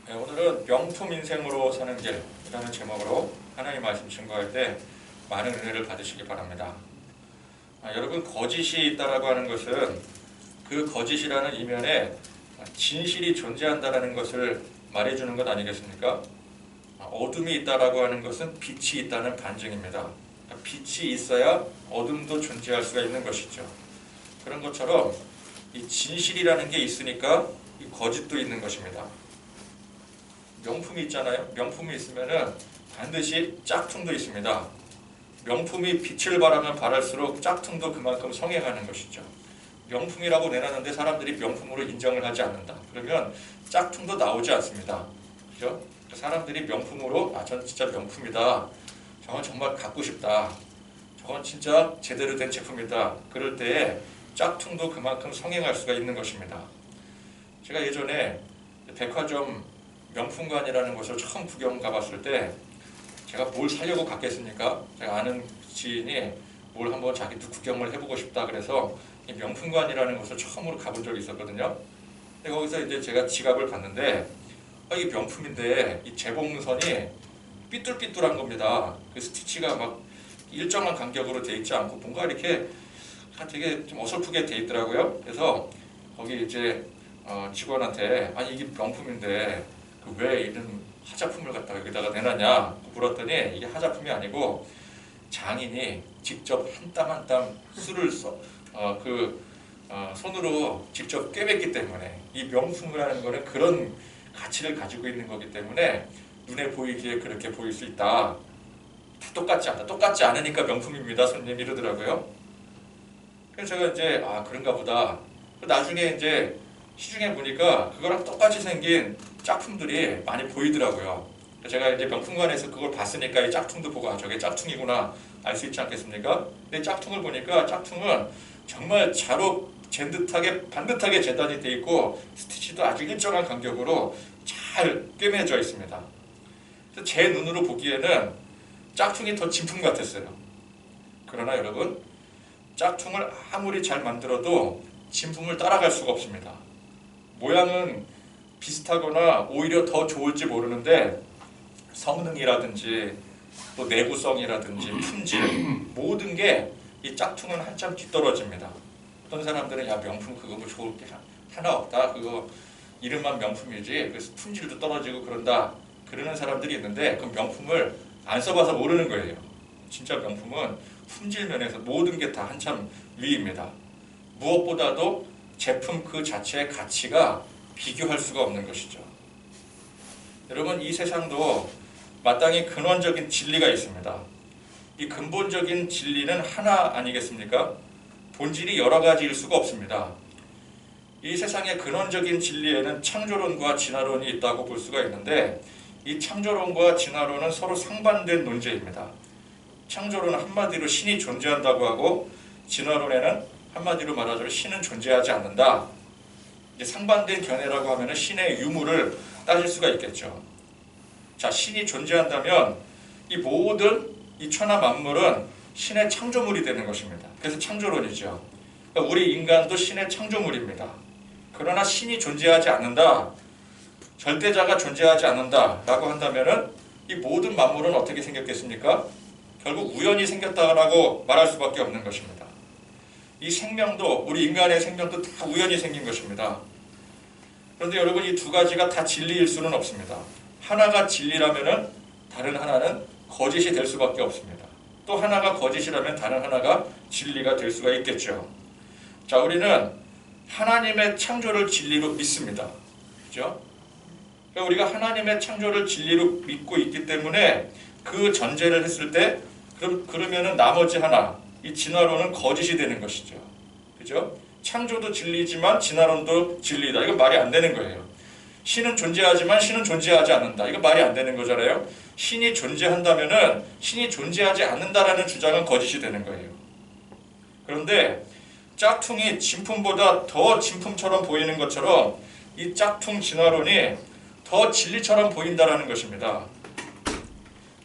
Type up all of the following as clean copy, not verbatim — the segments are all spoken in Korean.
네, 오늘은 명품 인생으로 사는 길이라는 제목으로 하나님 말씀 증거할 때 많은 은혜를 받으시기 바랍니다. 여러분, 거짓이 있다라고 하는 것은 그 거짓이라는 이면에 진실이 존재한다라는 것을 말해주는 것 아니겠습니까? 어둠이 있다라고 하는 것은 빛이 있다는 반증입니다. 빛이 있어야 어둠도 존재할 수가 있는 것이죠. 그런 것처럼 이 진실이라는 게 있으니까 이 거짓도 있는 것입니다. 명품이 있잖아요. 명품이 있으면은 반드시 짝퉁도 있습니다. 명품이 빛을 발하면 발할수록 짝퉁도 그만큼 성행하는 것이죠. 명품이라고 내놨는데 사람들이 명품으로 인정을 하지 않는다. 그러면 짝퉁도 나오지 않습니다. 그죠? 사람들이 명품으로 저는 진짜 명품이다. 저건 정말 갖고 싶다. 저건 진짜 제대로 된 제품이다. 그럴 때에 짝퉁도 그만큼 성행할 수가 있는 것입니다. 제가 예전에 백화점 명품관이라는 곳을 처음 구경 가봤을 때 제가 뭘 사려고 갔겠습니까? 제가 아는 지인이 뭘 한번 자기도 구경을 해보고 싶다 그래서 이 명품관이라는 곳을 처음으로 가본 적이 있었거든요. 근데 거기서 이제 제가 지갑을 봤는데 이게 명품인데 이 재봉선이 삐뚤삐뚤한 겁니다. 그 스티치가 막 일정한 간격으로 돼 있지 않고 뭔가 이렇게 되게 좀 어설프게 돼 있더라고요. 그래서 거기 이제 직원한테 아니 이게 명품인데 왜 이런 하자품을 갖다가 여기다가 내놨냐 물었더니 이게 하자품이 아니고 장인이 직접 한 땀 한 땀 술을 손으로 직접 꿰맸기 때문에 이 명품이라는 거는 그런 가치를 가지고 있는 거기 때문에 눈에 보이기에 그렇게 보일 수 있다. 다 똑같지 않다. 똑같지 않으니까 명품입니다. 손님 이러더라고요. 그래서 제가 이제 그런가 보다. 나중에 이제 시중에 보니까 그거랑 똑같이 생긴 짝퉁들이 많이 보이더라고요. 제가 이제 명품관에서 그걸 봤으니까 이 짝퉁도 보고 저게 짝퉁이구나 알 수 있지 않겠습니까? 근데 짝퉁을 보니까 짝퉁은 정말 자로 반듯하게 재단이 돼 있고 스티치도 아주 일정한 간격으로 잘 꿰매져 있습니다. 그래서 제 눈으로 보기에는 짝퉁이 더 진품 같았어요. 그러나 여러분, 짝퉁을 아무리 잘 만들어도 진품을 따라갈 수가 없습니다. 모양은 비슷하거나 오히려 더 좋을지 모르는데 성능이라든지 또 내구성이라든지 품질 모든 게 이 짝퉁은 한참 뒤떨어집니다. 어떤 사람들은 명품 그거 뭐 좋을 게 하나 없다. 그거 이름만 명품이지 그래서 품질도 떨어지고 그런다. 그러는 사람들이 있는데 그 명품을 안 써봐서 모르는 거예요. 진짜 명품은 품질 면에서 모든 게 다 한참 위입니다. 무엇보다도 제품 그 자체의 가치가 비교할 수가 없는 것이죠. 여러분, 이 세상도 마땅히 근원적인 진리가 있습니다. 이 근본적인 진리는 하나 아니겠습니까? 본질이 여러 가지일 수가 없습니다. 이 세상의 근원적인 진리에는 창조론과 진화론이 있다고 볼 수가 있는데 이 창조론과 진화론은 서로 상반된 논제입니다. 창조론은 한마디로 신이 존재한다고 하고 진화론에는 한마디로 말하자면 신은 존재하지 않는다. 이제 상반된 견해라고 하면 신의 유무를 따질 수가 있겠죠. 자, 신이 존재한다면 이 모든 이 천하 만물은 신의 창조물이 되는 것입니다. 그래서 창조론이죠. 그러니까 우리 인간도 신의 창조물입니다. 그러나 신이 존재하지 않는다, 절대자가 존재하지 않는다라고 한다면은 이 모든 만물은 어떻게 생겼겠습니까? 결국 우연히 생겼다라고 말할 수밖에 없는 것입니다. 이 생명도 우리 인간의 생명도 다 우연히 생긴 것입니다. 그런데 여러분, 이 두 가지가 다 진리일 수는 없습니다. 하나가 진리라면은 다른 하나는 거짓이 될 수밖에 없습니다. 또 하나가 거짓이라면 다른 하나가 진리가 될 수가 있겠죠. 자, 우리는 하나님의 창조를 진리로 믿습니다. 그렇죠? 그러니까 우리가 하나님의 창조를 진리로 믿고 있기 때문에 그 전제를 했을 때 그러면은 나머지 하나, 이 진화론은 거짓이 되는 것이죠. 그죠? 창조도 진리지만 진화론도 진리다. 이건 말이 안 되는 거예요. 신은 존재하지만 신은 존재하지 않는다. 이거 말이 안 되는 거잖아요. 신이 존재한다면은 신이 존재하지 않는다라는 주장은 거짓이 되는 거예요. 그런데 짝퉁이 진품보다 더 진품처럼 보이는 것처럼 이 짝퉁 진화론이 더 진리처럼 보인다라는 것입니다.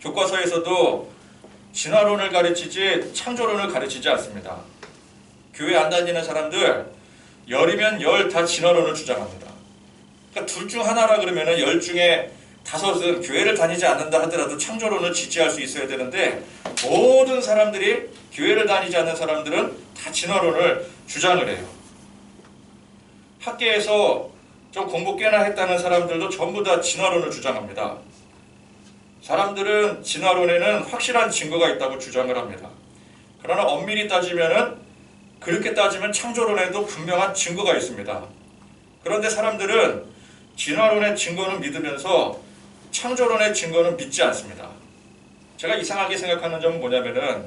교과서에서도 진화론을 가르치지 창조론을 가르치지 않습니다. 교회 안 다니는 사람들 열이면 열 다 진화론을 주장합니다. 그러니까 둘 중 하나라 그러면은 10 중에 5은 교회를 다니지 않는다 하더라도 창조론을 지지할 수 있어야 되는데, 모든 사람들이, 교회를 다니지 않는 사람들은 다 진화론을 주장을 해요. 학계에서 좀 공부 꽤나 했다는 사람들도 전부 다 진화론을 주장합니다. 사람들은 진화론에는 확실한 증거가 있다고 주장을 합니다. 그러나 엄밀히 따지면은, 그렇게 따지면 창조론에도 분명한 증거가 있습니다. 그런데 사람들은 진화론의 증거는 믿으면서 창조론의 증거는 믿지 않습니다. 제가 이상하게 생각하는 점은 뭐냐면은,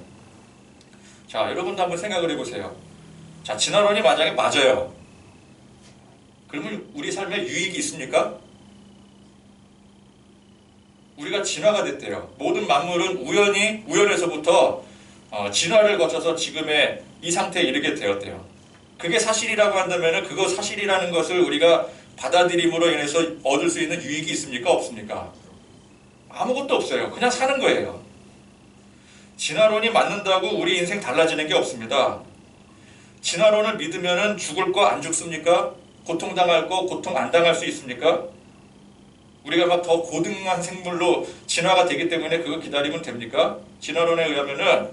자, 여러분도 한번 생각을 해보세요. 자, 진화론이 만약에 맞아요. 그러면 우리 삶에 유익이 있습니까? 우리가 진화가 됐대요. 모든 만물은 우연에서부터 진화를 거쳐서 지금의 이 상태에 이르게 되었대요. 그게 사실이라고 한다면 그거 사실이라는 것을 우리가 받아들임으로 인해서 얻을 수 있는 유익이 있습니까? 없습니까? 아무것도 없어요. 그냥 사는 거예요. 진화론이 맞는다고 우리 인생 달라지는 게 없습니다. 진화론을 믿으면 죽을 거 안 죽습니까? 고통당할 거 고통 안 당할 수 있습니까? 우리가 막 더 고등한 생물로 진화가 되기 때문에 그거 기다리면 됩니까? 진화론에 의하면은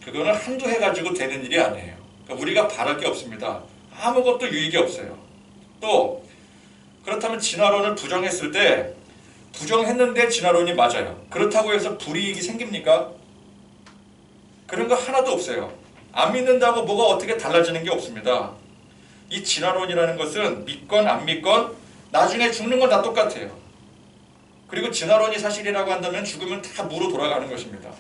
그거는 한두 해 가지고 되는 일이 아니에요. 그러니까 우리가 바랄 게 없습니다. 아무것도 유익이 없어요. 또 그렇다면 진화론을 부정했을 때, 부정했는데 진화론이 맞아요. 그렇다고 해서 불이익이 생깁니까? 그런 거 하나도 없어요. 안 믿는다고 뭐가 어떻게 달라지는 게 없습니다. 이 진화론이라는 것은 믿건 안 믿건 나중에 죽는 건 다 똑같아요. 그리고 진화론이 사실이라고 한다면 죽으면 다 무로 돌아가는 것입니다.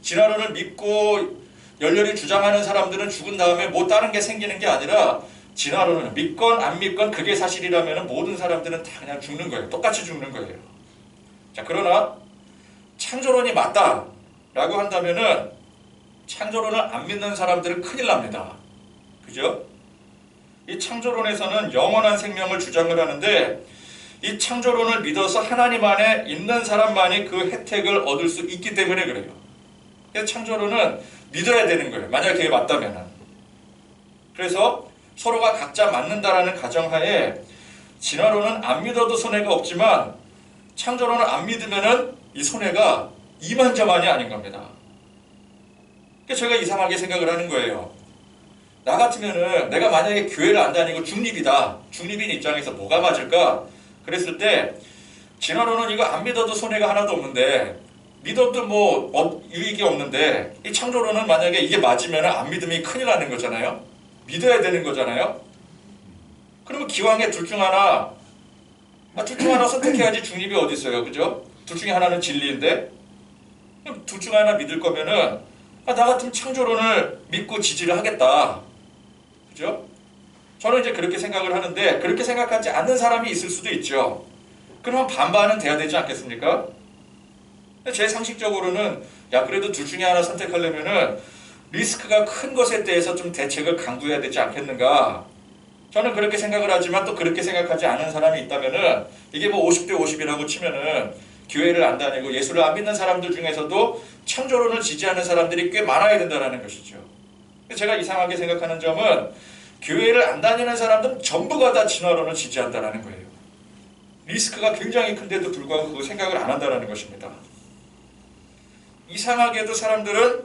진화론을 믿고 열렬히 주장하는 사람들은 죽은 다음에 뭐 다른 게 생기는 게 아니라, 진화론을 믿건 안 믿건 그게 사실이라면 모든 사람들은 다 그냥 죽는 거예요. 똑같이 죽는 거예요. 자, 그러나 창조론이 맞다라고 한다면은 창조론을 안 믿는 사람들은 큰일 납니다. 그죠? 이 창조론에서는 영원한 생명을 주장을 하는데, 이 창조론을 믿어서 하나님 안에 있는 사람만이 그 혜택을 얻을 수 있기 때문에 그래요. 그래서 창조론은 믿어야 되는 거예요. 만약에 그게 맞다면은. 그래서 서로가 각자 맞는다라는 가정하에 진화론은 안 믿어도 손해가 없지만 창조론을 안 믿으면은 이 손해가 이만저만이 아닌 겁니다. 그래서 제가 이상하게 생각을 하는 거예요. 나 같으면은 내가 만약에 교회를 안 다니고 중립이다. 중립인 입장에서 뭐가 맞을까? 그랬을 때 진화론은 이거 안 믿어도 손해가 하나도 없는데, 믿어도 뭐 유익이 없는데, 이 창조론은 만약에 이게 맞으면 안 믿으면 큰일 나는 거잖아요. 믿어야 되는 거잖아요. 그러면 기왕에 둘 중 하나 선택해야지. 중립이 어디 있어요, 그죠? 둘 중에 하나는 진리인데, 둘 중 하나 믿을 거면은 나 같으면 창조론을 믿고 지지를 하겠다, 그죠? 저는 이제 그렇게 생각을 하는데, 그렇게 생각하지 않는 사람이 있을 수도 있죠. 그러면 반반은 돼야 되지 않겠습니까? 제 상식적으로는 야, 그래도 둘 중에 하나 선택하려면은 리스크가 큰 것에 대해서 좀 대책을 강구해야 되지 않겠는가. 저는 그렇게 생각을 하지만, 또 그렇게 생각하지 않은 사람이 있다면은, 이게 뭐 50대 50이라고 치면은 교회를 안 다니고 예수를 안 믿는 사람들 중에서도 창조론을 지지하는 사람들이 꽤 많아야 된다는 것이죠. 제가 이상하게 생각하는 점은, 교회를 안 다니는 사람들은 전부가 다 진화론을 지지한다는 거예요. 리스크가 굉장히 큰데도 불구하고 그 생각을 안 한다는 것입니다. 이상하게도 사람들은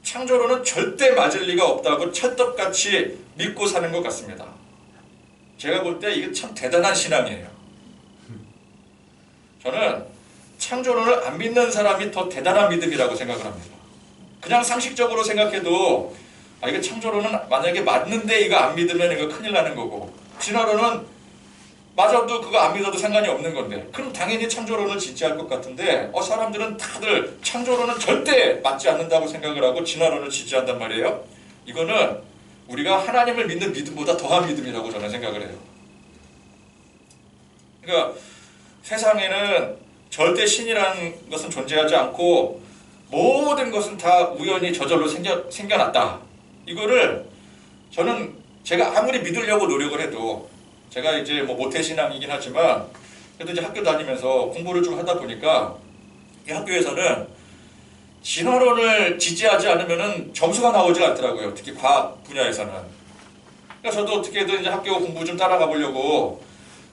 창조론은 절대 맞을 리가 없다고 찰떡같이 믿고 사는 것 같습니다. 제가 볼 때 이게 참 대단한 신앙이에요. 저는 창조론을 안 믿는 사람이 더 대단한 믿음이라고 생각을 합니다. 그냥 상식적으로 생각해도 이거 창조론은 만약에 맞는데 이거 안 믿으면 이거 큰일 나는 거고, 진화론은 맞아도 그거 안 믿어도 상관이 없는 건데, 그럼 당연히 창조론을 지지할 것 같은데, 사람들은 다들 창조론은 절대 맞지 않는다고 생각을 하고 진화론을 지지한단 말이에요. 이거는 우리가 하나님을 믿는 믿음보다 더한 믿음이라고 저는 생각을 해요. 그러니까 세상에는 절대 신이라는 것은 존재하지 않고 모든 것은 다 우연히 저절로 생겨났다. 이거를 저는 제가 아무리 믿으려고 노력을 해도, 제가 이제 뭐 모태신앙이긴 하지만 그래도 이제 학교 다니면서 공부를 좀 하다 보니까 이 학교에서는 진화론을 지지하지 않으면은 점수가 나오지 않더라고요. 특히 과학 분야에서는. 그러니까 저도 어떻게든 이제 학교 공부 좀 따라가 보려고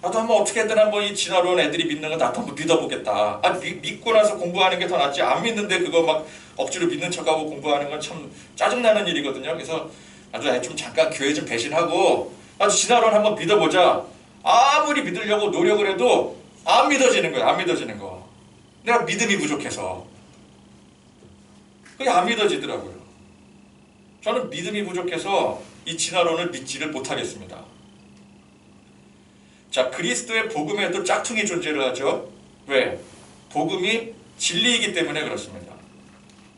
나도 한번 어떻게든 한번 이 진화론 애들이 믿는 거 나도 한번 믿어보겠다. 믿고 나서 공부하는 게 더 낫지. 안 믿는데 그거 막 억지로 믿는 척하고 공부하는 건 참 짜증나는 일이거든요. 그래서 나도 좀 잠깐 교회 좀 배신하고 나도 진화론 한번 믿어보자. 아무리 믿으려고 노력을 해도 안 믿어지는 거야. 안 믿어지는 거. 내가 믿음이 부족해서. 그게 안 믿어지더라고요. 저는 믿음이 부족해서 이 진화론을 믿지를 못하겠습니다. 자, 그리스도의 복음에도 짝퉁이 존재를 하죠. 왜? 복음이 진리이기 때문에 그렇습니다.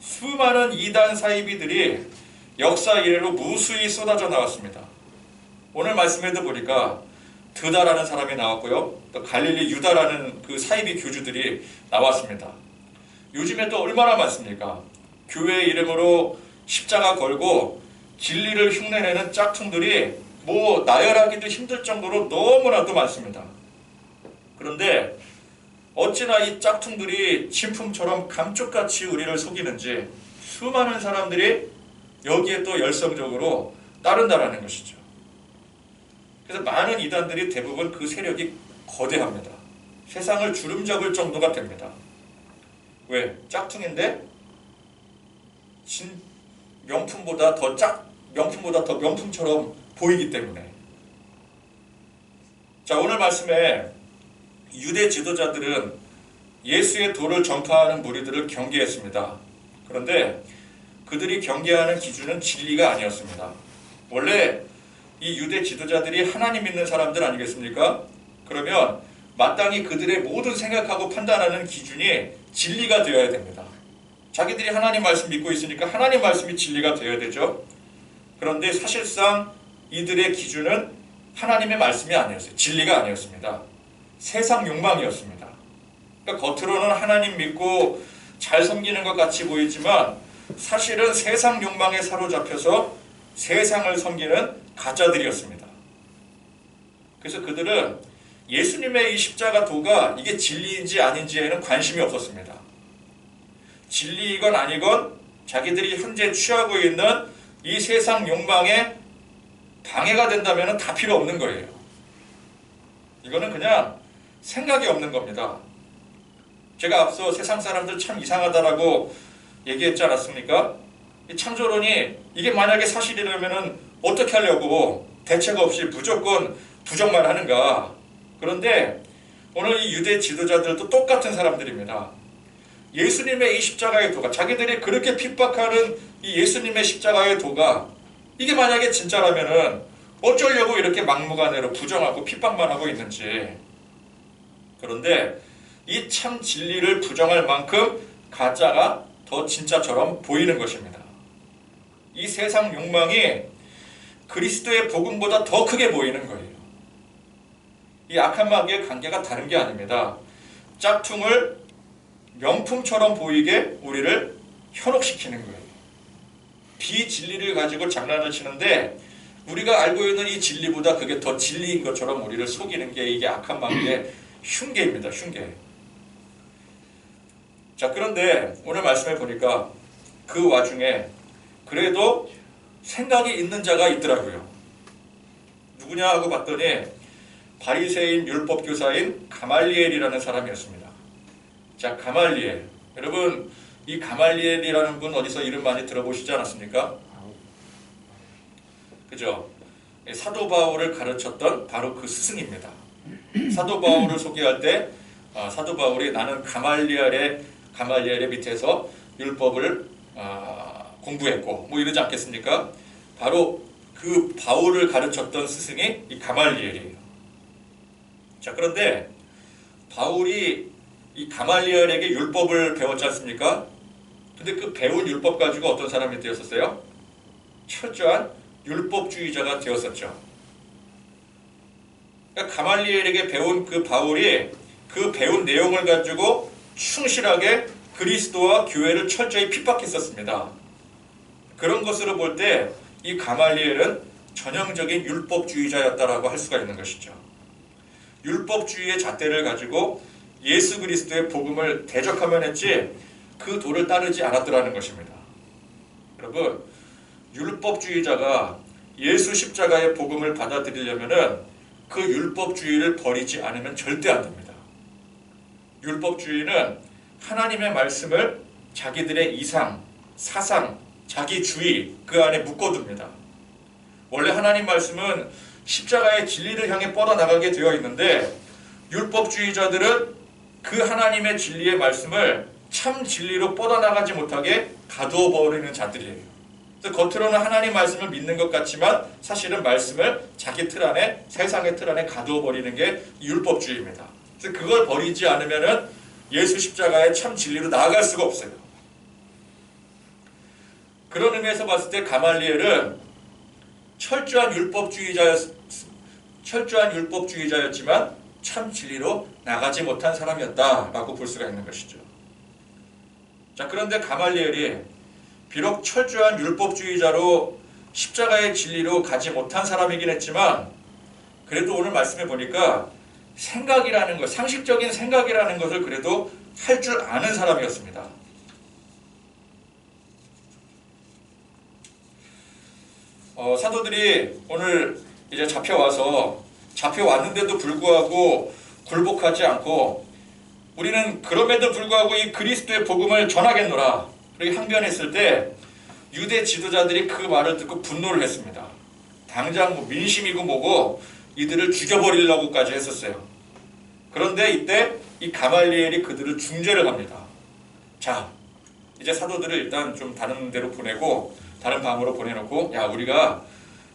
수많은 이단 사이비들이 역사 이래로 무수히 쏟아져 나왔습니다. 오늘 말씀에도 보니까 드다라는 사람이 나왔고요. 또 갈릴리 유다라는 그 사이비 교주들이 나왔습니다. 요즘에 또 얼마나 많습니까? 교회 이름으로 십자가 걸고 진리를 흉내내는 짝퉁들이 뭐 나열하기도 힘들 정도로 너무나도 많습니다. 그런데 어찌나 이 짝퉁들이 진품처럼 감쪽같이 우리를 속이는지 수많은 사람들이 여기에 또 열성적으로 따른다라는 것이죠. 그래서 많은 이단들이 대부분 그 세력이 거대합니다. 세상을 주름잡을 정도가 됩니다. 왜? 짝퉁인데 명품보다 더 명품처럼 보이기 때문에. 자, 오늘 말씀에 유대 지도자들은 예수의 도를 전파하는 무리들을 경계했습니다. 그런데 그들이 경계하는 기준은 진리가 아니었습니다. 원래 이 유대 지도자들이 하나님 믿는 사람들 아니겠습니까? 그러면 마땅히 그들의 모든 생각하고 판단하는 기준이 진리가 되어야 됩니다. 자기들이 하나님 말씀 믿고 있으니까 하나님 말씀이 진리가 되어야 되죠. 그런데 사실상 이들의 기준은 하나님의 말씀이 아니었어요. 진리가 아니었습니다. 세상 욕망이었습니다. 그러니까 겉으로는 하나님 믿고 잘 섬기는 것 같이 보이지만 사실은 세상 욕망에 사로잡혀서 세상을 섬기는 가짜들이었습니다. 그래서 그들은 예수님의 이 십자가 도가 이게 진리인지 아닌지에는 관심이 없었습니다. 진리이건 아니건 자기들이 현재 취하고 있는 이 세상 욕망에 방해가 된다면 다 필요 없는 거예요. 이거는 그냥 생각이 없는 겁니다. 제가 앞서 세상 사람들 참 이상하다라고 얘기했지 않았습니까? 이 창조론이 이게 만약에 사실이라면 어떻게 하려고 대책 없이 무조건 부정만 하는가. 그런데 오늘 이 유대 지도자들도 똑같은 사람들입니다. 예수님의 이 십자가의 도가, 자기들이 그렇게 핍박하는 이 예수님의 십자가의 도가 이게 만약에 진짜라면은 어쩌려고 이렇게 막무가내로 부정하고 핍박만 하고 있는지. 그런데 이 참 진리를 부정할 만큼 가짜가 더 진짜처럼 보이는 것입니다. 이 세상 욕망이 그리스도의 복음보다 더 크게 보이는 거예요. 이 악한 마귀의 관계가 다른 게 아닙니다. 짝퉁을 명품처럼 보이게 우리를 현혹시키는 거예요. 비진리를 가지고 장난을 치는데 우리가 알고 있는 이 진리보다 그게 더 진리인 것처럼 우리를 속이는 게 이게 악한 마귀의 흉계입니다. 흉계. 자, 그런데 오늘 말씀해 보니까 그 와중에 그래도 생각이 있는 자가 있더라고요. 누구냐 하고 봤더니 바리새인 율법교사인 가말리엘이라는 사람이었습니다. 자, 가말리엘. 여러분, 이 가말리엘이라는 분 어디서 이름 많이 들어보시지 않았습니까? 그죠? 사도 바울을 가르쳤던 바로 그 스승입니다. 사도 바울을 소개할 때 사도 바울이 나는 가말리엘의 밑에서 율법을 공부했고 뭐 이러지 않겠습니까? 바로 그 바울을 가르쳤던 스승이 이 가말리엘이에요. 자, 그런데 바울이 이 가말리엘에게 율법을 배웠지 않습니까? 근데 그 배운 율법 가지고 어떤 사람이 되었었어요? 철저한 율법주의자가 되었었죠. 그러니까 가말리엘에게 배운 그 바울이 그 배운 내용을 가지고 충실하게 그리스도와 교회를 철저히 핍박했었습니다. 그런 것으로 볼 때 이 가말리엘은 전형적인 율법주의자였다라고 할 수가 있는 것이죠. 율법주의의 잣대를 가지고 예수 그리스도의 복음을 대적하면 했지 그 도를 따르지 않았더라는 것입니다. 여러분, 율법주의자가 예수 십자가의 복음을 받아들이려면은 그 율법주의를 버리지 않으면 절대 안 됩니다. 율법주의는 하나님의 말씀을 자기들의 이상, 사상, 자기 주의 그 안에 묶어둡니다. 원래 하나님 말씀은 십자가의 진리를 향해 뻗어나가게 되어 있는데 율법주의자들은 그 하나님의 진리의 말씀을 참 진리로 뻗어나가지 못하게 가두어 버리는 자들이에요. 그래서 겉으로는 하나님 말씀을 믿는 것 같지만 사실은 말씀을 자기 틀 안에, 세상의 틀 안에 가두어 버리는 게 율법주의입니다. 그래서 그걸 버리지 않으면은 예수 십자가의 참 진리로 나아갈 수가 없어요. 그런 의미에서 봤을 때 가말리엘은 철저한 율법주의자였지만 참 진리로 나가지 못한 사람이었다라고 볼 수가 있는 것이죠. 자, 그런데 가말리엘이 비록 철저한 율법주의자로 십자가의 진리로 가지 못한 사람이긴 했지만 그래도 오늘 말씀해 보니까 생각이라는 것, 상식적인 생각이라는 것을 그래도 할 줄 아는 사람이었습니다. 사도들이 오늘 이제 잡혀왔는데도 불구하고 굴복하지 않고 우리는 그럼에도 불구하고 이 그리스도의 복음을 전하겠노라 그렇게 항변했을 때 유대 지도자들이 그 말을 듣고 분노를 했습니다. 당장 뭐 민심이고 뭐고 이들을 죽여버리려고까지 했었어요. 그런데 이때 이 가말리엘이 그들을 중재를 합니다. 자, 이제 사도들을 일단 좀 다른 데로 보내고 다른 방으로 보내놓고 야, 우리가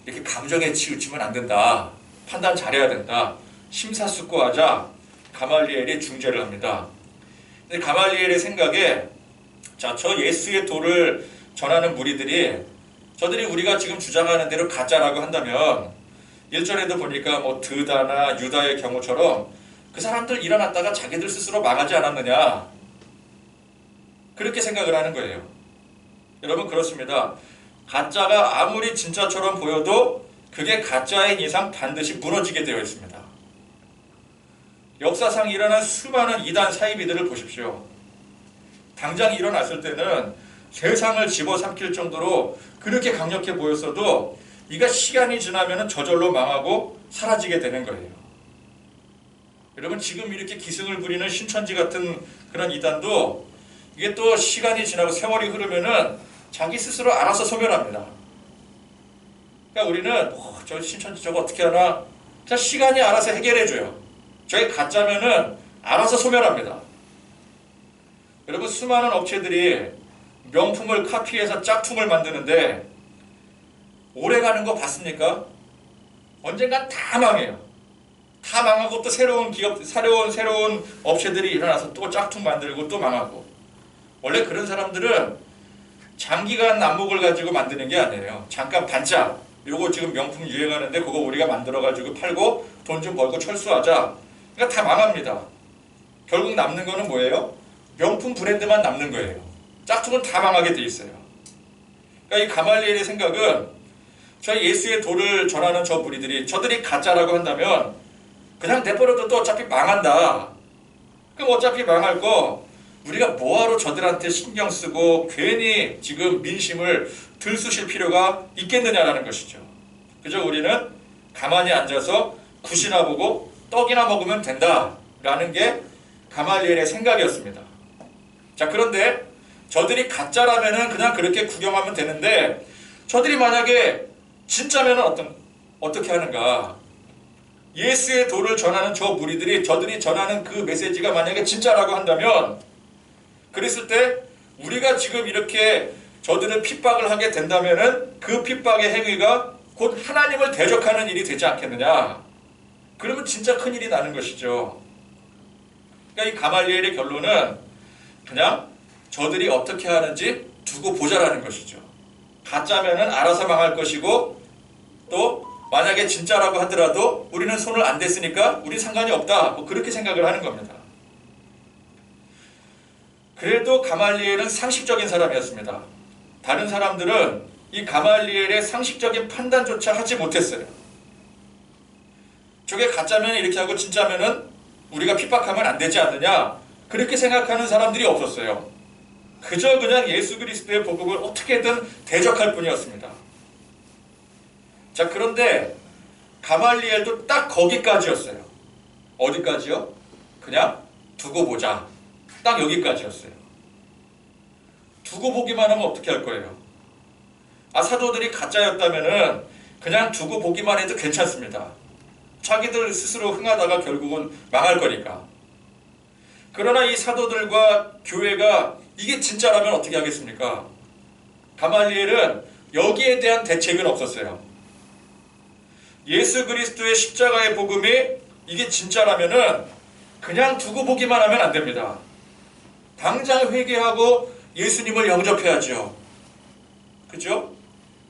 이렇게 감정에 치우치면 안 된다. 판단 잘해야 된다. 심사숙고하자. 가말리엘이 중재를 합니다. 근데 가말리엘의 생각에 자, 저 예수의 도를 전하는 무리들이 저들이 우리가 지금 주장하는 대로 가짜라고 한다면 1절에도 보니까 뭐 드다나 유다의 경우처럼 그 사람들 일어났다가 자기들 스스로 망하지 않았느냐 그렇게 생각을 하는 거예요. 여러분 그렇습니다. 가짜가 아무리 진짜처럼 보여도 그게 가짜인 이상 반드시 무너지게 되어 있습니다. 역사상 일어난 수많은 이단 사이비들을 보십시오. 당장 일어났을 때는 세상을 집어삼킬 정도로 그렇게 강력해 보였어도 이가 시간이 지나면 저절로 망하고 사라지게 되는 거예요. 여러분 지금 이렇게 기승을 부리는 신천지 같은 그런 이단도 이게 또 시간이 지나고 세월이 흐르면은 자기 스스로 알아서 소멸합니다. 그러니까 우리는 저 신천지 저거 어떻게 하나 그냥 시간이 알아서 해결해줘요. 저게 가짜면은 알아서 소멸합니다. 여러분 수많은 업체들이 명품을 카피해서 짝퉁을 만드는데 오래가는 거 봤습니까? 언젠간 다 망해요. 다 망하고 또 새로운 기업, 새로운 업체들이 일어나서 또 짝퉁 만들고 또 망하고. 원래 그런 사람들은 장기간 안목을 가지고 만드는 게 아니에요. 잠깐 반짝 요거 지금 명품 유행하는데 그거 우리가 만들어가지고 팔고 돈 좀 벌고 철수하자. 그러니까 다 망합니다. 결국 남는 거는 뭐예요? 명품 브랜드만 남는 거예요. 짝퉁은 다 망하게 돼 있어요. 그러니까 이 가말리엘의 생각은 저 예수의 도를 전하는 저 무리들이 저들이 가짜라고 한다면 그냥 내버려둬도 어차피 망한다. 그럼 어차피 망할 거 우리가 뭐하러 저들한테 신경 쓰고 괜히 지금 민심을 들쑤실 필요가 있겠느냐라는 것이죠. 그저 우리는 가만히 앉아서 굿이나 보고 떡이나 먹으면 된다라는 게 가말리엘의 생각이었습니다. 자, 그런데 저들이 가짜라면은 그냥 그렇게 구경하면 되는데 저들이 만약에 진짜면은 어떻게 하는가? 예수의 도를 전하는 저 무리들이 저들이 전하는 그 메시지가 만약에 진짜라고 한다면 그랬을 때 우리가 지금 이렇게 저들을 핍박을 하게 된다면은 그 핍박의 행위가 곧 하나님을 대적하는 일이 되지 않겠느냐? 그러면 진짜 큰일이 나는 것이죠. 그러니까 이 가말리엘의 결론은 그냥 저들이 어떻게 하는지 두고 보자라는 것이죠. 가짜면은 알아서 망할 것이고 또 만약에 진짜라고 하더라도 우리는 손을 안 댔으니까 우리 상관이 없다. 뭐 그렇게 생각을 하는 겁니다. 그래도 가말리엘은 상식적인 사람이었습니다. 다른 사람들은 이 가말리엘의 상식적인 판단조차 하지 못했어요. 저게 가짜면 이렇게 하고 진짜면은 우리가 핍박하면 안 되지 않느냐 그렇게 생각하는 사람들이 없었어요. 그저 그냥 예수 그리스도의 복음을 어떻게든 대적할 뿐이었습니다. 자, 그런데 가말리엘도 딱 거기까지였어요. 어디까지요? 그냥 두고 보자. 딱 여기까지였어요. 두고 보기만 하면 어떻게 할 거예요? 사도들이 가짜였다면은 그냥 두고 보기만 해도 괜찮습니다. 자기들 스스로 흥하다가 결국은 망할 거니까. 그러나 이 사도들과 교회가 이게 진짜라면 어떻게 하겠습니까? 가말리엘은 여기에 대한 대책은 없었어요. 예수 그리스도의 십자가의 복음이 이게 진짜라면은 그냥 두고 보기만 하면 안 됩니다. 당장 회개하고 예수님을 영접해야죠. 그죠?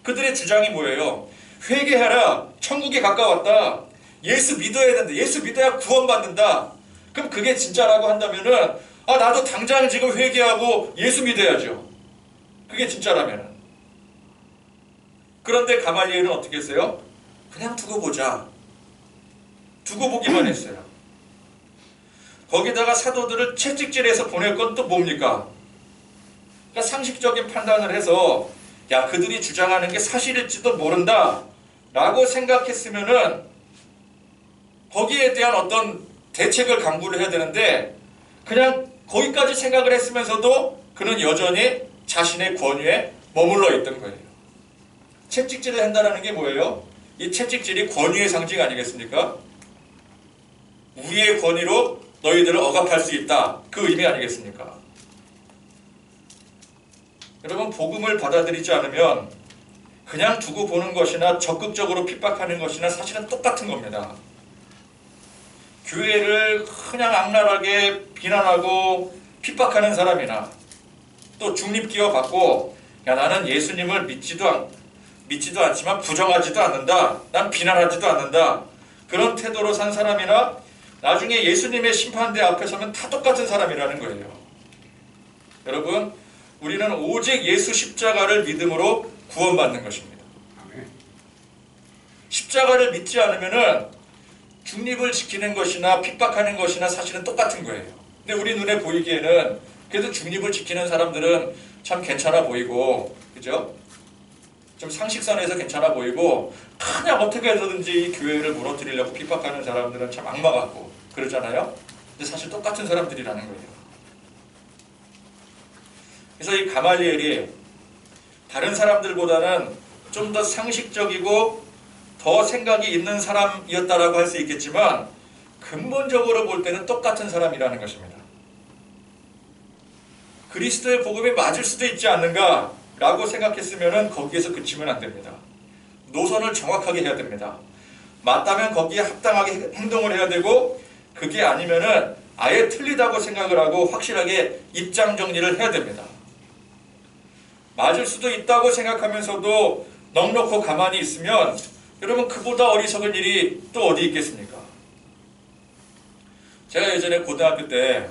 그들의 주장이 뭐예요? 회개하라. 천국이 가까웠다. 예수 믿어야 된다. 예수 믿어야 구원받는다. 그럼 그게 진짜라고 한다면은 나도 당장 지금 회개하고 예수 믿어야죠. 그게 진짜라면은. 그런데 가말리엘은 어떻게 했어요? 그냥 두고 보자. 두고 보기만 했어요. 거기다가 사도들을 채찍질해서 보낼 건 또 뭡니까? 그러니까 상식적인 판단을 해서 야, 그들이 주장하는 게 사실일지도 모른다 라고 생각했으면은 거기에 대한 어떤 대책을 강구를 해야 되는데 그냥 거기까지 생각을 했으면서도 그는 여전히 자신의 권위에 머물러 있던 거예요. 채찍질을 한다는 게 뭐예요? 이 채찍질이 권위의 상징 아니겠습니까? 우리의 권위로 너희들을 억압할 수 있다. 그 의미 아니겠습니까? 여러분, 복음을 받아들이지 않으면 그냥 두고 보는 것이나 적극적으로 핍박하는 것이나 사실은 똑같은 겁니다. 교회를 그냥 악랄하게 비난하고 핍박하는 사람이나 또 중립기어 받고 야, 나는 예수님을 믿지도 않지만 부정하지도 않는다. 난 비난하지도 않는다. 그런 태도로 산 사람이나 나중에 예수님의 심판대 앞에 서면 다 똑같은 사람이라는 거예요. 여러분, 우리는 오직 예수 십자가를 믿음으로 구원받는 것입니다. 십자가를 믿지 않으면은 중립을 지키는 것이나 핍박하는 것이나 사실은 똑같은 거예요. 근데 우리 눈에 보이기에는 그래도 중립을 지키는 사람들은 참 괜찮아 보이고, 그죠? 좀 상식선에서 괜찮아 보이고 그냥 어떻게 해서든지 이 교회를 무너뜨리려고 핍박하는 사람들은 참 악마 같고 그러잖아요. 근데 사실 똑같은 사람들이라는 거예요. 그래서 이 가말리엘이 다른 사람들보다는 좀 더 상식적이고 더 생각이 있는 사람이었다라고 할 수 있겠지만 근본적으로 볼 때는 똑같은 사람이라는 것입니다. 그리스도의 복음이 맞을 수도 있지 않는가 라고 생각했으면 거기에서 그치면 안 됩니다. 노선을 정확하게 해야 됩니다. 맞다면 거기에 합당하게 행동을 해야 되고 그게 아니면은 아예 틀리다고 생각을 하고 확실하게 입장 정리를 해야 됩니다. 맞을 수도 있다고 생각하면서도 넉넉히 가만히 있으면 여러분 그보다 어리석은 일이 또 어디 있겠습니까? 제가 예전에 고등학교 때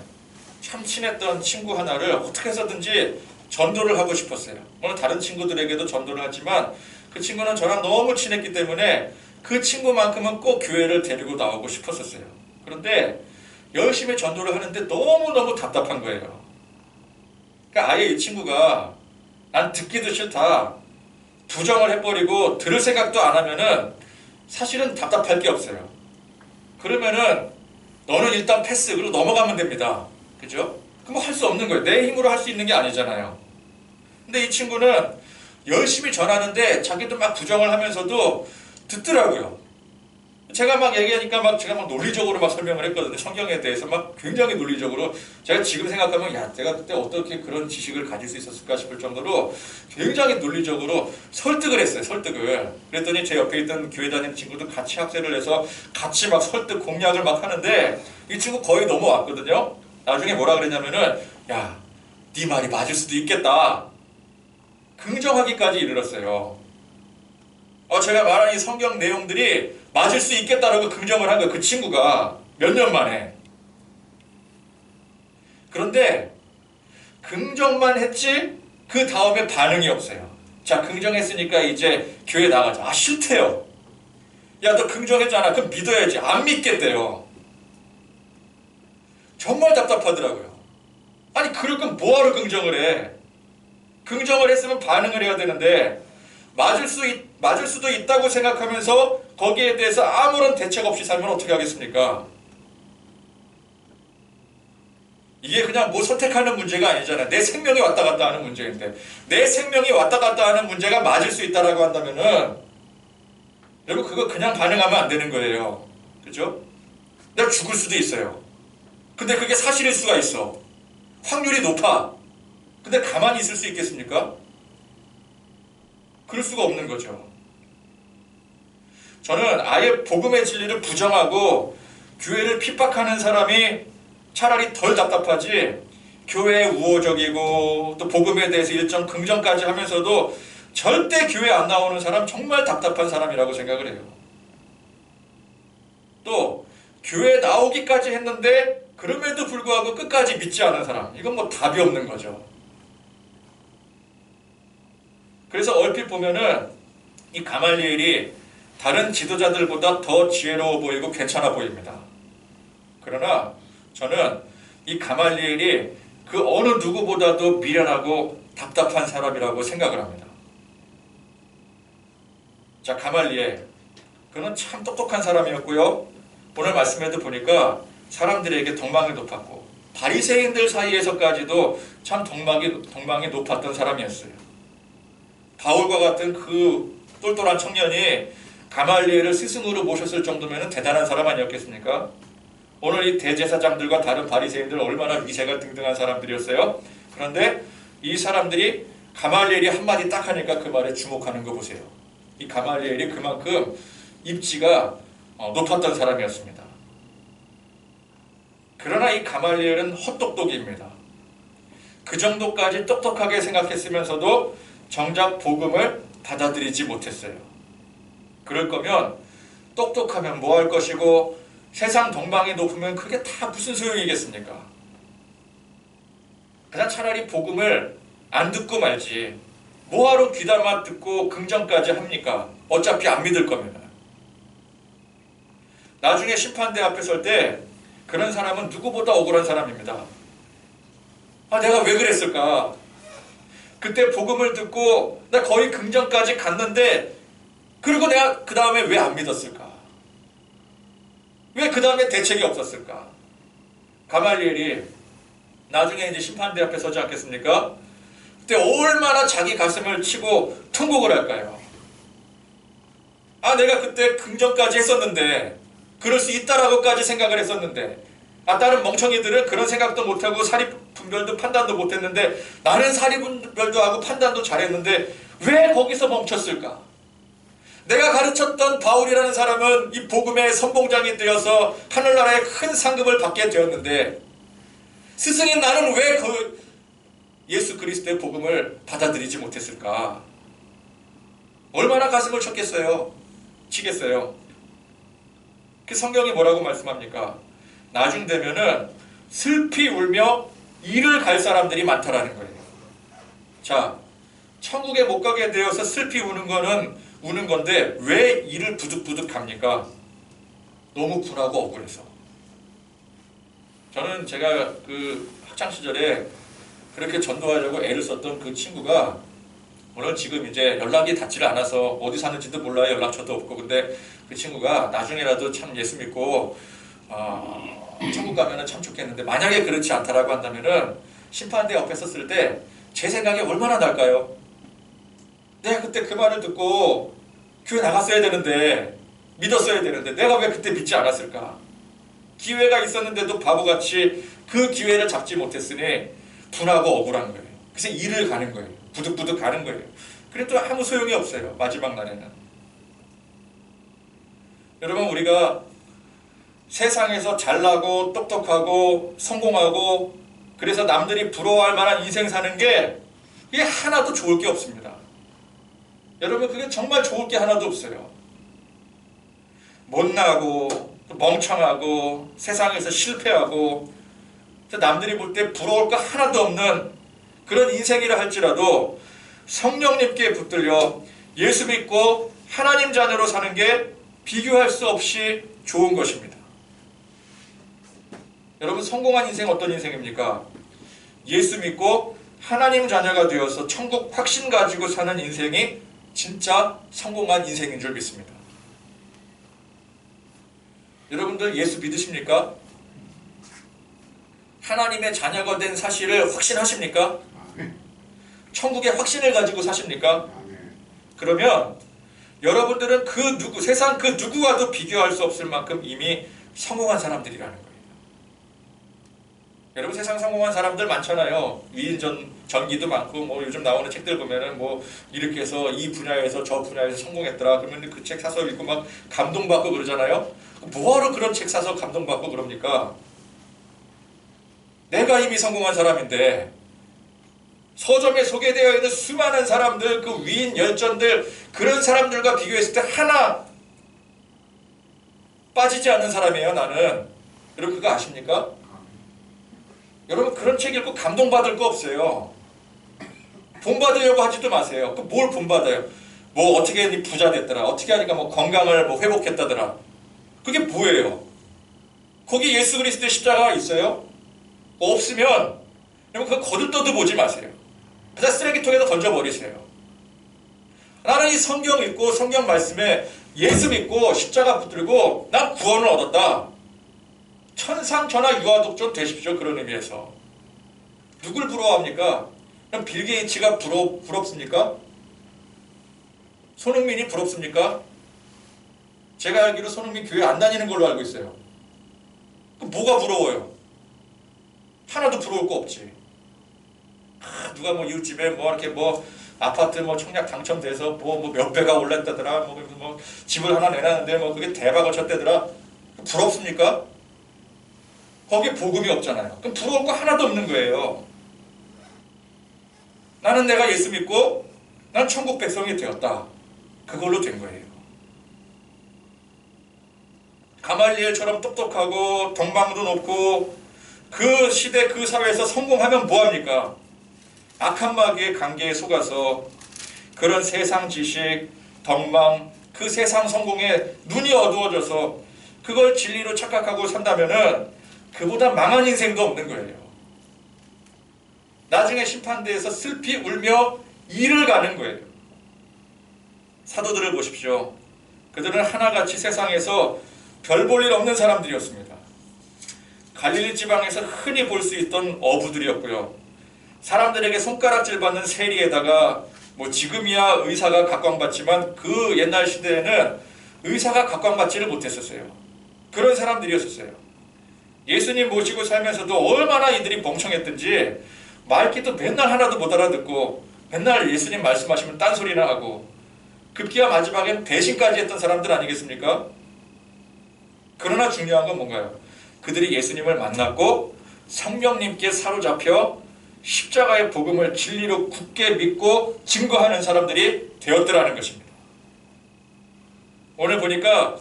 참 친했던 친구 하나를 어떻게 해서든지 전도를 하고 싶었어요. 물론 다른 친구들에게도 전도를 하지만 그 친구는 저랑 너무 친했기 때문에 그 친구만큼은 꼭 교회를 데리고 나오고 싶었었어요. 그런데 열심히 전도를 하는데 너무너무 답답한 거예요. 그러니까 아예 이 친구가 난 듣기도 싫다. 부정을 해버리고 들을 생각도 안 하면은 사실은 답답할 게 없어요. 그러면은 너는 일단 패스, 그리고 넘어가면 됩니다. 그죠? 그럼 할 수 없는 거예요. 내 힘으로 할 수 있는 게 아니잖아요. 근데 이 친구는 열심히 전하는데 자기도 막 부정을 하면서도 듣더라고요. 제가 막 얘기하니까 제가 논리적으로 설명을 했거든요. 성경에 대해서 굉장히 논리적으로. 제가 지금 생각하면 내가 그때 어떻게 그런 지식을 가질 수 있었을까 싶을 정도로 굉장히 논리적으로 설득을 했어요. 설득을. 그랬더니 제 옆에 있던 교회 다니는 친구도 같이 학생을 해서 같이 설득 공략을 하는데 이 친구 거의 넘어왔거든요. 나중에 뭐라 그랬냐면은 야, 네 말이 맞을 수도 있겠다. 긍정하기까지 이르렀어요. 제가 말한 이 성경 내용들이 맞을 수 있겠다라고 긍정을 한 거예요. 그 친구가 몇 년 만에. 그런데 긍정만 했지 그 다음에 반응이 없어요. 자, 긍정했으니까 이제 교회 나가자. 싫대요. 야, 너 긍정했잖아. 그럼 믿어야지. 안 믿겠대요. 정말 답답하더라고요. 아니, 그럴 거면 뭐하러 긍정을 해? 긍정을 했으면 반응을 해야 되는데 맞을 수도 있다고 생각하면서 거기에 대해서 아무런 대책 없이 살면 어떻게 하겠습니까? 이게 그냥 뭐 선택하는 문제가 아니잖아요. 내 생명이 왔다 갔다 하는 문제인데, 내 생명이 왔다 갔다 하는 문제가 맞을 수 있다라고 한다면은 여러분 그거 그냥 반응하면 안 되는 거예요. 그죠? 내가 죽을 수도 있어요. 근데 그게 사실일 수가 있어. 확률이 높아. 근데 가만히 있을 수 있겠습니까? 그럴 수가 없는 거죠. 저는 아예 복음의 진리를 부정하고 교회를 핍박하는 사람이 차라리 덜 답답하지, 교회에 우호적이고 또 복음에 대해서 일정 긍정까지 하면서도 절대 교회 안 나오는 사람 정말 답답한 사람이라고 생각을 해요. 또 교회 나오기까지 했는데 그럼에도 불구하고 끝까지 믿지 않은 사람, 이건 뭐 답이 없는 거죠. 그래서 얼핏 보면은 이 가말리엘이 다른 지도자들보다 더 지혜로워 보이고 괜찮아 보입니다. 그러나 저는 이 가말리엘이 그 어느 누구보다도 미련하고 답답한 사람이라고 생각을 합니다. 자, 가말리엘, 그는 참 똑똑한 사람이었고요. 오늘 말씀에도 보니까 사람들에게 덕망을 높았고 바리새인들 사이에서까지도 참 덕망이 높았던 사람이었어요. 바울과 같은 그 똘똘한 청년이 가말리엘을 스승으로 모셨을 정도면 대단한 사람 아니었겠습니까? 오늘 이 대제사장들과 다른 바리새인들 얼마나 위세가 등등한 사람들이었어요. 그런데 이 사람들이 가말리엘이 한마디 딱 하니까 그 말에 주목하는 거 보세요. 이 가말리엘이 그만큼 입지가 높았던 사람이었습니다. 그러나 이 가말리엘은 헛똑똑이입니다. 그 정도까지 똑똑하게 생각했으면서도 정작 복음을 받아들이지 못했어요. 그럴 거면 똑똑하면 뭐 할 것이고 세상 덕망이 높으면 그게 다 무슨 소용이겠습니까? 그냥 차라리 복음을 안 듣고 말지, 뭐하러 귀담아 듣고 긍정까지 합니까? 어차피 안 믿을 겁니다. 나중에 심판대 앞에 설 때 그런 사람은 누구보다 억울한 사람입니다. 아, 내가 왜 그랬을까? 그때 복음을 듣고 나 거의 긍정까지 갔는데, 그리고 내가 그 다음에 왜 안 믿었을까? 왜 그 다음에 대책이 없었을까? 가말리엘이 나중에 이제 심판대 앞에 서지 않겠습니까? 그때 얼마나 자기 가슴을 치고 통곡을 할까요? 아, 내가 그때 긍정까지 했었는데, 그럴 수 있다라고까지 생각을 했었는데, 다른 멍청이들은 그런 생각도 못하고 사리분별도 판단도 못했는데 나는 사리분별도 하고 판단도 잘했는데 왜 거기서 멈췄을까? 내가 가르쳤던 바울이라는 사람은 이 복음의 선봉장이 되어서 하늘나라의 큰 상급을 받게 되었는데 스승인 나는 왜 그 예수 그리스도의 복음을 받아들이지 못했을까? 얼마나 가슴을 치겠어요? 그 성경이 뭐라고 말씀합니까? 나중 되면은 슬피 울며 이를 갈 사람들이 많다라는 거예요. 자, 천국에 못 가게 되어서 슬피 우는 건데 왜 이를 부득부득 갑니까? 너무 분하고 억울해서. 저는 제가 그 학창 시절에 그렇게 전도하려고 애를 썼던 그 친구가 물론 지금 이제 연락이 닿지를 않아서 어디 사는지도 몰라요. 연락처도 없고. 근데 그 친구가 나중에라도 참 예수 믿고 천국 가면은 참 좋겠는데, 만약에 그렇지 않다라고 한다면은 심판대 옆에 섰을 때 제 생각이 얼마나 날까요? 내가 그때 그 말을 듣고 교회 나갔어야 되는데, 믿었어야 되는데 내가 왜 그때 믿지 않았을까? 기회가 있었는데도 바보같이 그 기회를 잡지 못했으니 분하고 억울한 거예요. 그래서 일을 가는 거예요. 부득부득 가는 거예요. 그래도 아무 소용이 없어요. 마지막 날에는. 여러분, 우리가 세상에서 잘나고 똑똑하고 성공하고 그래서 남들이 부러워할 만한 인생 사는 게 이게 하나도 좋을 게 없습니다. 여러분, 그게 정말 좋을 게 하나도 없어요. 못나고 멍청하고 세상에서 실패하고 남들이 볼 때 부러울 거 하나도 없는 그런 인생이라 할지라도 성령님께 붙들려 예수 믿고 하나님 자녀로 사는 게 비교할 수 없이 좋은 것입니다. 여러분, 성공한 인생 어떤 인생입니까? 예수 믿고 하나님 자녀가 되어서 천국 확신 가지고 사는 인생이 진짜 성공한 인생인 줄 믿습니다. 여러분들 예수 믿으십니까? 하나님의 자녀가 된 사실을 확신하십니까? 천국의 확신을 가지고 사십니까? 그러면 여러분들은 그 누구, 세상 그 누구와도 비교할 수 없을 만큼 이미 성공한 사람들이라는 거예요. 여러분 세상 성공한 사람들 많잖아요. 위인 전기도 많고 뭐 요즘 나오는 책들 보면은 뭐 이렇게 해서 이 분야에서 저 분야에서 성공했더라. 그러면 그 책 사서 읽고 막 감동받고 그러잖아요. 뭐하러 그런 책 사서 감동받고 그럽니까? 내가 이미 성공한 사람인데 서점에 소개되어 있는 수많은 사람들, 그 위인 열전들, 그런 사람들과 비교했을 때 하나 빠지지 않는 사람이에요, 나는. 여러분 그거 아십니까? 여러분 그런 책 읽고 감동받을 거 없어요. 본받으려고 하지도 마세요. 그 뭘 본받아요? 뭐 어떻게 하니 부자 됐더라. 어떻게 하니까 뭐 건강을 뭐 회복했다더라. 그게 뭐예요? 거기 예수 그리스도의 십자가가 있어요? 없으면 여러분 그거 거들떠도 보지 마세요. 그냥 쓰레기통에다 던져버리세요. 나는 이 성경 읽고 성경 말씀에 예수 믿고 십자가 붙들고 난 구원을 얻었다. 천상천하 유아독존 되십시오. 그런 의미에서. 누굴 부러워합니까? 그럼 빌 게이츠가 부럽습니까? 손흥민이 부럽습니까? 제가 알기로 손흥민 교회 안 다니는 걸로 알고 있어요. 뭐가 부러워요? 하나도 부러울 거 없지. 누가 뭐 이웃집에 뭐 이렇게 뭐 아파트 뭐 청약 당첨돼서 뭐 몇 배가 올랐다더라. 뭐 집을 하나 내놨는데 뭐 그게 대박을 쳤다더라. 부럽습니까? 거기에 복음이 없잖아요. 그럼 부러울 거 하나도 없는 거예요. 나는 내가 예수 믿고 난 천국 백성이 되었다. 그걸로 된 거예요. 가말리엘처럼 똑똑하고 덕망도 높고 그 시대 그 사회에서 성공하면 뭐합니까? 악한 마귀의 관계에 속아서 그런 세상 지식, 덕망, 그 세상 성공에 눈이 어두워져서 그걸 진리로 착각하고 산다면은 그보다 망한 인생도 없는 거예요. 나중에 심판대에서 슬피 울며 이를 가는 거예요. 사도들을 보십시오. 그들은 하나같이 세상에서 별 볼 일 없는 사람들이었습니다. 갈릴리 지방에서 흔히 볼 수 있던 어부들이었고요. 사람들에게 손가락질 받는 세리에다가 뭐 지금이야 의사가 각광받지만 그 옛날 시대에는 의사가 각광받지를 못했었어요. 그런 사람들이었어요. 예수님 모시고 살면서도 얼마나 이들이 멍청했든지 말귀도 맨날 하나도 못 알아듣고 맨날 예수님 말씀하시면 딴소리나 하고 급기야 마지막엔 배신까지 했던 사람들 아니겠습니까? 그러나 중요한 건 뭔가요? 그들이 예수님을 만났고 성령님께 사로잡혀 십자가의 복음을 진리로 굳게 믿고 증거하는 사람들이 되었더라는 것입니다. 오늘 보니까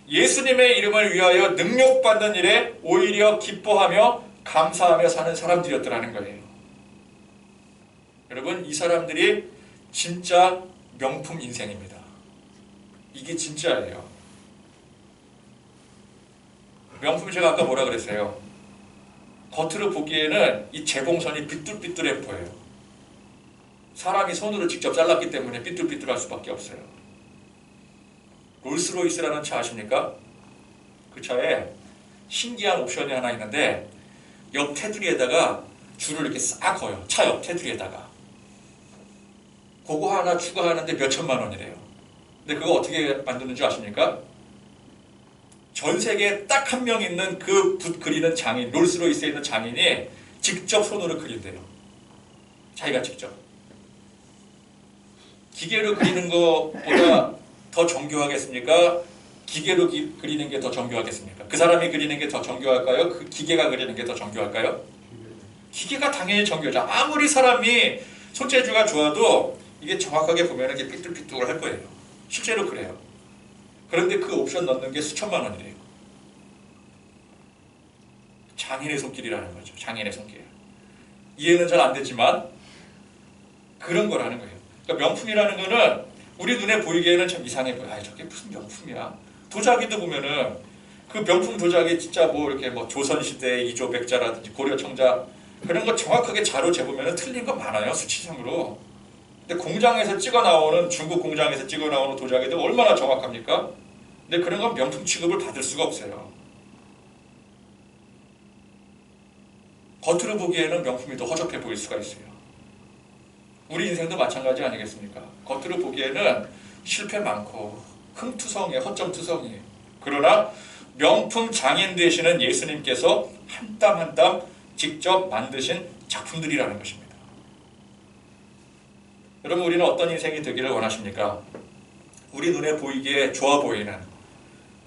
예수님의 이름을 위하여 능력받는 일에 오히려 기뻐하며 감사하며 사는 사람들이었더라는 거예요. 여러분 이 사람들이 진짜 명품 인생입니다. 이게 진짜예요. 명품 제가 아까 뭐라 그랬어요? 겉으로 보기에는 이 재봉선이 삐뚤삐뚤해 보여요. 사람이 손으로 직접 잘랐기 때문에 삐뚤삐뚤할 수밖에 없어요. 롤스로이스라는 차 아십니까? 그 차에 신기한 옵션이 하나 있는데 옆 테두리에다가 줄을 이렇게 싹 거요. 차 옆 테두리에다가. 그거 하나 추가하는데 몇 천만 원이래요. 근데 그거 어떻게 만드는 줄 아십니까? 전 세계에 딱 한 명 있는 그 붓 그리는 장인, 롤스로이스에 있는 장인이 직접 손으로 그린대요. 자기가 직접. 기계로 그리는 것보다 더 정교하겠습니까? 기계로 그리는 게 더 정교하겠습니까? 그 사람이 그리는 게 더 정교할까요? 그 기계가 그리는 게 더 정교할까요? 기계가 당연히 정교하죠. 아무리 사람이 손재주가 좋아도 이게 정확하게 보면 이게 삐뚤삐뚤 할 거예요. 실제로 그래요. 그런데 그 옵션 넣는 게 수천만 원이래요. 장인의 손길이라는 거죠. 장인의 손길. 이해는 잘 안 되지만 그런 거라는 거예요. 그러니까 명품이라는 거는 우리 눈에 보이기에는 참 이상해 보여. 아, 저게 무슨 명품이야? 도자기도 보면은 그 명품 도자기 진짜 뭐 이렇게 뭐 조선시대 이조백자라든지 고려청자 그런 거 정확하게 자료 재보면은 틀린 거 많아요. 수치상으로. 근데 공장에서 찍어 나오는 중국 공장에서 찍어 나오는 도자기도 얼마나 정확합니까? 근데 그런 건 명품 취급을 받을 수가 없어요. 겉으로 보기에는 명품이 더 허접해 보일 수가 있어요. 우리 인생도 마찬가지 아니겠습니까? 겉으로 보기에는 실패 많고 흠투성이에요. 허점투성이에요. 그러나 명품 장인 되시는 예수님께서 한 땀 한 땀 직접 만드신 작품들이라는 것입니다. 여러분, 우리는 어떤 인생이 되기를 원하십니까? 우리 눈에 보이기에 좋아 보이는,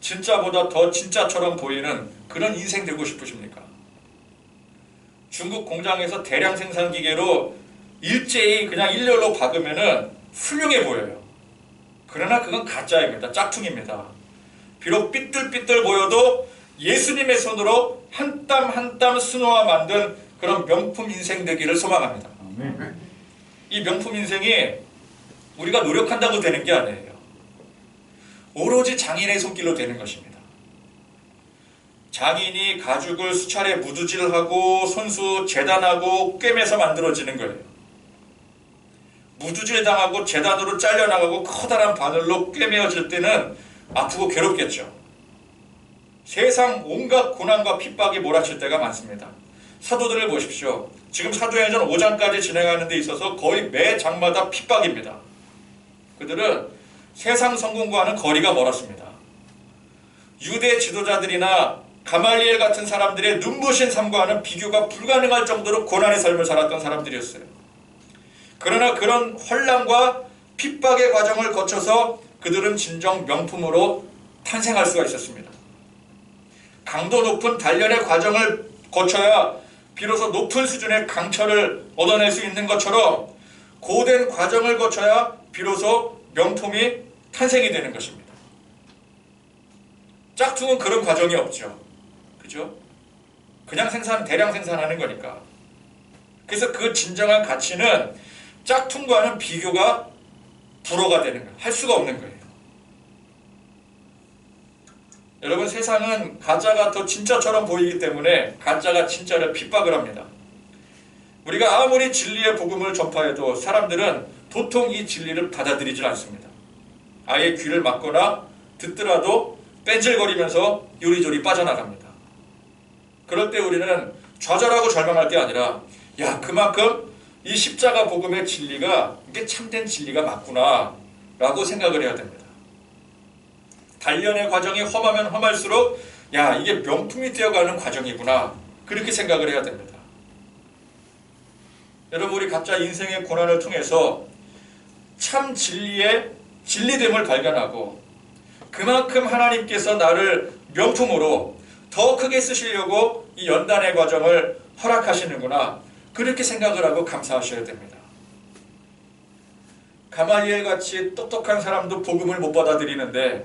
진짜보다 더 진짜처럼 보이는 그런 인생 되고 싶으십니까? 중국 공장에서 대량 생산 기계로 일제히 그냥 일렬로 박으면은 훌륭해 보여요. 그러나 그건 가짜입니다. 짝퉁입니다. 비록 삐뚤삐뚤 보여도 예수님의 손으로 한 땀 한 땀 수놓아 만든 그런 명품 인생 되기를 소망합니다. 이 명품 인생이 우리가 노력한다고 되는 게 아니에요. 오로지 장인의 손길로 되는 것입니다. 장인이 가죽을 수차례 무두질하고 손수 재단하고 꿰매서 만들어지는 거예요. 무두질 당하고 재단으로 잘려나가고 커다란 바늘로 꿰매어질 때는 아프고 괴롭겠죠. 세상 온갖 고난과 핍박이 몰아칠 때가 많습니다. 사도들을 보십시오. 지금 사도행전 5장까지 진행하는 데 있어서 거의 매 장마다 핍박입니다. 그들은 세상 성공과는 거리가 멀었습니다. 유대 지도자들이나 가말리엘 같은 사람들의 눈부신 삶과는 비교가 불가능할 정도로 고난의 삶을 살았던 사람들이었어요. 그러나 그런 혼란과 핍박의 과정을 거쳐서 그들은 진정 명품으로 탄생할 수가 있었습니다. 강도 높은 단련의 과정을 거쳐야 비로소 높은 수준의 강철을 얻어낼 수 있는 것처럼 고된 과정을 거쳐야 비로소 명품이 탄생이 되는 것입니다. 짝퉁은 그런 과정이 없죠. 그죠? 그냥 대량 생산하는 거니까. 그래서 그 진정한 가치는 짝퉁과는 비교가 불허가 되는 거예요. 할 수가 없는 거예요. 여러분, 세상은 가짜가 더 진짜처럼 보이기 때문에 가짜가 진짜를 핍박을 합니다. 우리가 아무리 진리의 복음을 전파해도 사람들은 도통 이 진리를 받아들이질 않습니다. 아예 귀를 막거나 듣더라도 뺀질거리면서 요리조리 빠져나갑니다. 그럴 때 우리는 좌절하고 절망할 게 아니라, 야, 그만큼 이 십자가 복음의 진리가 이게 참된 진리가 맞구나 라고 생각을 해야 됩니다. 단련의 과정이 험하면 험할수록, 야, 이게 명품이 되어가는 과정이구나, 그렇게 생각을 해야 됩니다. 여러분, 우리 각자 인생의 고난을 통해서 참 진리의 진리됨을 발견하고 그만큼 하나님께서 나를 명품으로 더 크게 쓰시려고 이 연단의 과정을 허락하시는구나, 그렇게 생각을 하고 감사하셔야 됩니다. 가말리엘 같이 똑똑한 사람도 복음을 못 받아들이는데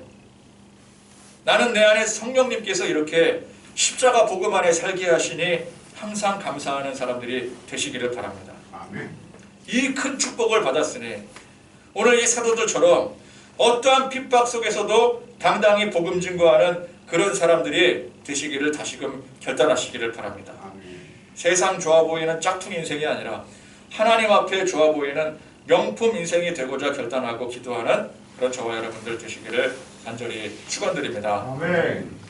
나는 내 안에 성령님께서 이렇게 십자가 복음 안에 살게 하시니 항상 감사하는 사람들이 되시기를 바랍니다. 이 큰 축복을 받았으니 오늘 이 사도들처럼 어떠한 핍박 속에서도 당당히 복음 증거하는 그런 사람들이 되시기를 다시금 결단하시기를 바랍니다. 세상 좋아 보이는 짝퉁 인생이 아니라 하나님 앞에 좋아 보이는 명품 인생이 되고자 결단하고 기도하는 그런 저와 여러분들 되시기를 간절히 축원드립니다. 아멘.